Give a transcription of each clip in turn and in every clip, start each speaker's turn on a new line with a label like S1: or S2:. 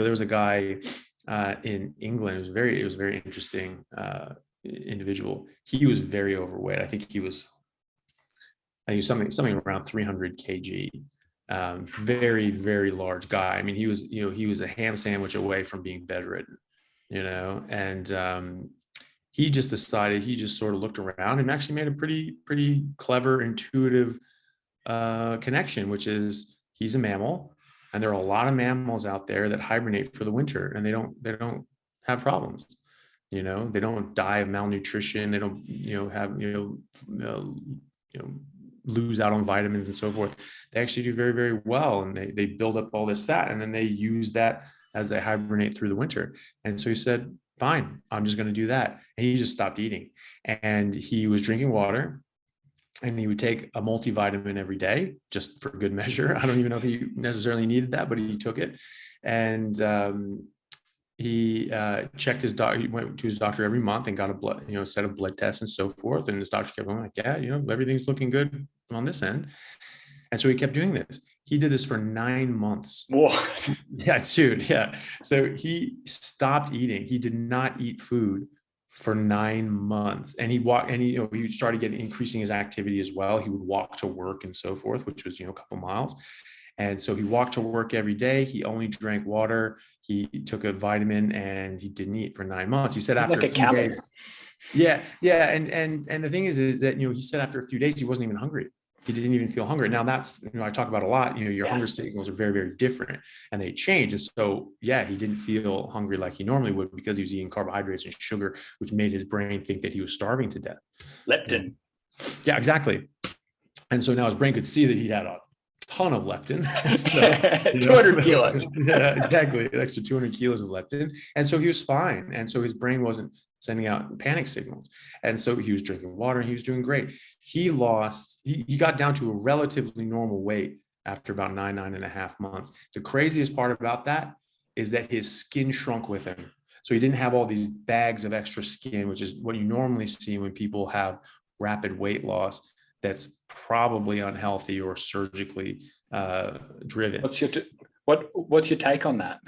S1: there was a guy in England. It was a very interesting individual. He was very overweight. I think he was something around 300 kg. Very, very large guy. I mean, he was a ham sandwich away from being bedridden, and he just decided, he just sort of looked around and actually made a pretty clever, intuitive connection, which is he's a mammal, and there are a lot of mammals out there that hibernate for the winter, and they don't have problems. They don't die of malnutrition. They don't have lose out on vitamins and so forth. They actually do very, very well, and they build up all this fat, and then they use that as they hibernate through the winter. And so he said, fine, I'm just going to do that. And he just stopped eating, and he was drinking water, and he would take a multivitamin every day just for good measure. I don't even know if he necessarily needed that, but he took it. And he checked his doctor. He went to his doctor every month and got a set of blood tests and so forth. And his doctor kept going like, yeah, everything's looking good on this end. And so he kept doing this. He did this for 9 months.
S2: What?
S1: Yeah, dude. Yeah. So he stopped eating. He did not eat food for 9 months. And he started increasing his activity as well. He would walk to work and so forth, which was, a couple miles. And so he walked to work every day. He only drank water. He took a vitamin, and he didn't eat for 9 months. He said after
S2: like
S1: a few days. Yeah. Yeah. And the thing is that, he said after a few days, he wasn't even hungry. He didn't even feel hungry. Now that's, I talk about a lot, your hunger signals are very, very different, and they change. And so, yeah, he didn't feel hungry like he normally would because he was eating carbohydrates and sugar, which made his brain think that he was starving to death.
S2: Leptin.
S1: Yeah, exactly. And so now his brain could see that he had a ton of leptin. So,
S2: 200 kilos.
S1: Yeah, exactly. An extra 200 kilos of leptin. And so he was fine. And so his brain wasn't sending out panic signals. And so he was drinking water, and he was doing great. He got down to a relatively normal weight after about 9.5 months. The craziest part about that is that his skin shrunk with him. So he didn't have all these bags of extra skin, which is what you normally see when people have rapid weight loss. That's probably unhealthy or surgically driven.
S2: What's your take on that?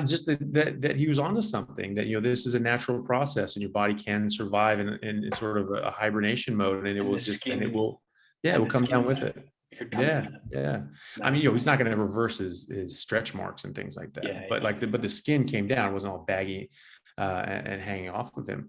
S1: Just that he was onto something, that this is a natural process, and your body can survive in sort of a hibernation mode, and it will come down with it. Yeah. I mean, he's not going to reverse his stretch marks and things like that. But the skin came down, it wasn't all baggy and hanging off of him.